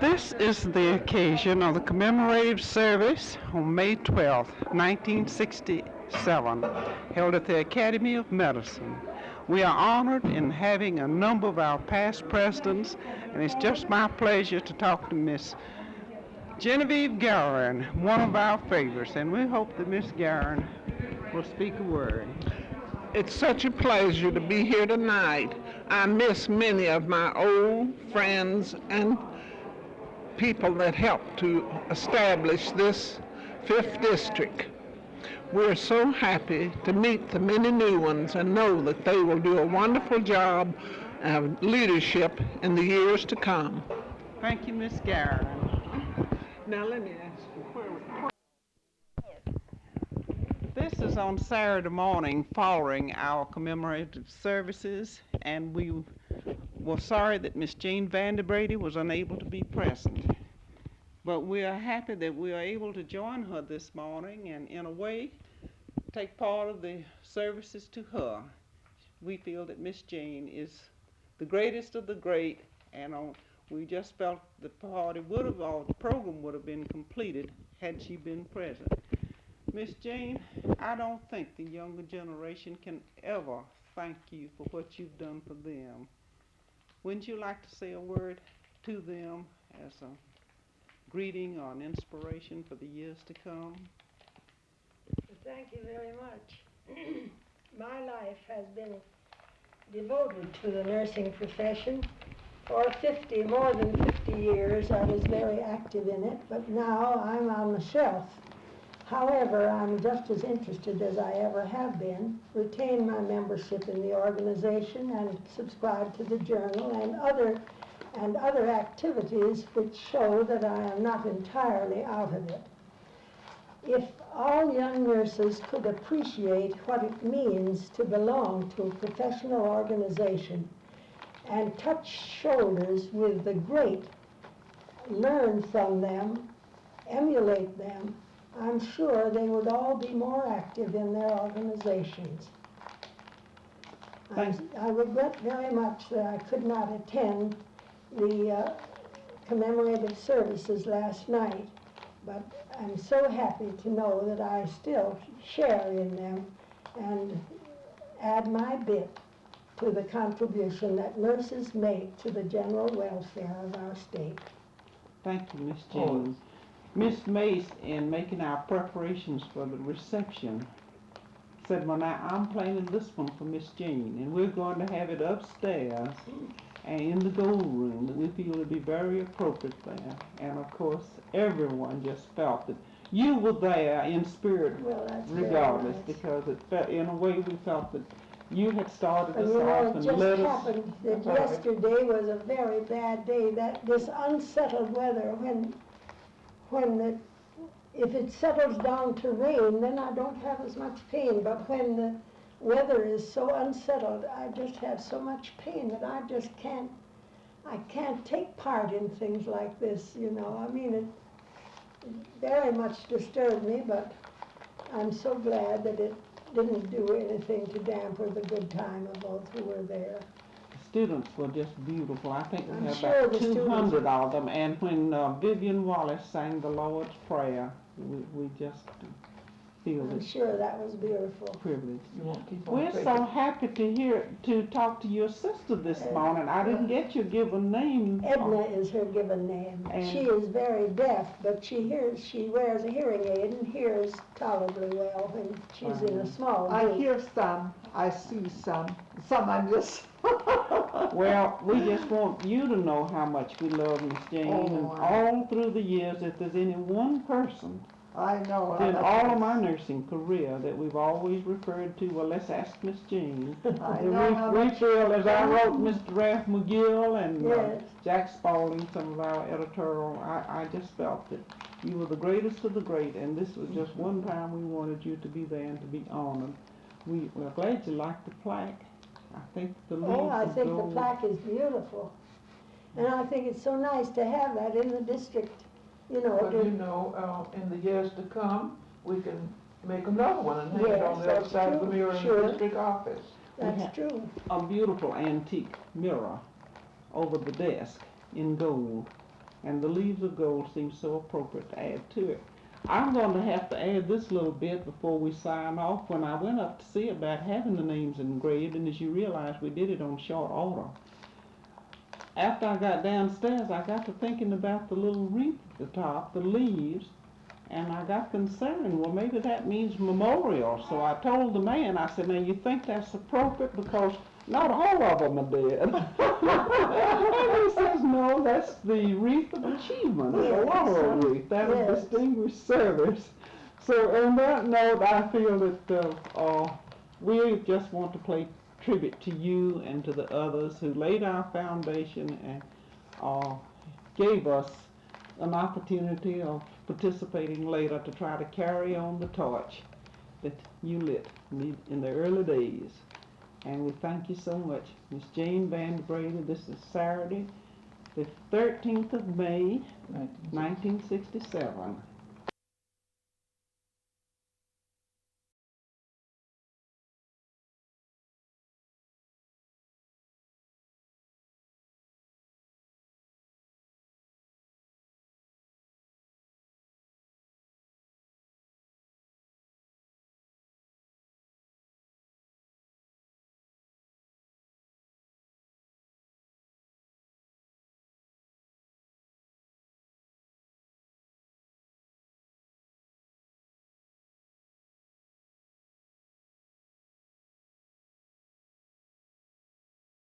This is the occasion of the commemorative service on May 12, 1967, held at the Academy of Medicine. We are honored in having a number of our past presidents, and it's just my pleasure to talk to Miss Genevieve Guerin, one of our favorites, and we hope that Miss Guerin will speak a word. It's such a pleasure to be here tonight. I miss many of my old friends and people that helped to establish this 5th District. We're so happy to meet the many new ones and know that they will do a wonderful job of leadership in the years to come. Thank you, Miss Guerin. Now let me ask you, This is on Saturday morning following our commemorative services, and we were sorry that Miss Jane Van De Vrede was unable to be present. But we are happy that we are able to join her this morning and, in a way, take part of the services to her. We feel that Miss Jane is the greatest of the great, and we just felt the party would have, or the program would have been completed had she been present. Miss Jane, I don't think the younger generation can ever thank you for what you've done for them. Wouldn't you like to say a word to them as a greeting or an inspiration for the years to come? Thank you very much. My life has been devoted to the nursing profession. For more than 50 years, I was very active in it, but now I'm on the shelf. However, I'm just as interested as I ever have been, retain my membership in the organization and subscribe to the journal and other activities which show that I am not entirely out of it. If all young nurses could appreciate what it means to belong to a professional organization and touch shoulders with the great, learn from them, emulate them, I'm sure they would all be more active in their organizations. I regret very much that I could not attend the commemorative services last night, but I'm so happy to know that I still share in them and add my bit to the contribution that nurses make to the general welfare of our state. Thank you, Miss Jane. Miss Mace, in making our preparations for the reception, said, well, now I'm planning this one for Miss Jane, and we're going to have it upstairs and in the gold room, that we feel would be very appropriate there. And of course, everyone just felt that you were there in spirit, regardless, because it felt, in a way, we felt that you had started us off and let us. It just happened that yesterday was a very bad day. That this unsettled weather, if it settles down to rain, then I don't have as much pain. But when the weather is so unsettled, I just have so much pain that I can't take part in things like this, you know. I mean, it very much disturbed me, but I'm so glad that it didn't do anything to dampen the good time of those who were there. Students were just beautiful. I think we had sure about 200 of them. And when Vivian Wallace sang the Lord's Prayer, we just feel I'm sure that was beautiful. Privilege. We're so happy to talk to your sister this morning. I didn't get your given name. Edna is her given name. And she is very deaf, but she wears a hearing aid and hears tolerably well when she's in a small group. I hear some, I see some I miss. Well, we just want you to know how much we love Miss Jane, and all through the years, if there's any one person I know. in all of my nursing career that we've always referred to, well, let's ask Miss Jane. We feel, as I wrote Mr. Ralph McGill and Jack Spaulding, some of our editorial, I just felt that you were the greatest of the great, and this was just one time we wanted you to be there and to be honored. We're glad you liked the plaque. I think the plaque is beautiful. And I think it's so nice to have that in the district. You know, but in the years to come, we can make another one and hang it on the other side of the mirror in the district office. That's true. A beautiful antique mirror over the desk in gold. and the leaves of gold seems so appropriate to add to it. I'm going to have to add this little bit before we sign off. When I went up to see about having the names engraved, and as you realize, we did it on short order. After I got downstairs, I got to thinking about the little wreath at the top, the leaves, and I got concerned. Well, maybe that means memorial. So I told the man, I said, now you think that's appropriate because not all of them are dead. And he says, no, that's the wreath of achievement, the laurel wreath, that of distinguished service. So on that note, I feel that we just want to pay tribute to you and to the others who laid our foundation and gave us an opportunity of participating later to try to carry on the torch that you lit in the early days. And we thank you so much. Miss Jane Van De Vrede, this is Saturday, the 13th of May, 1967.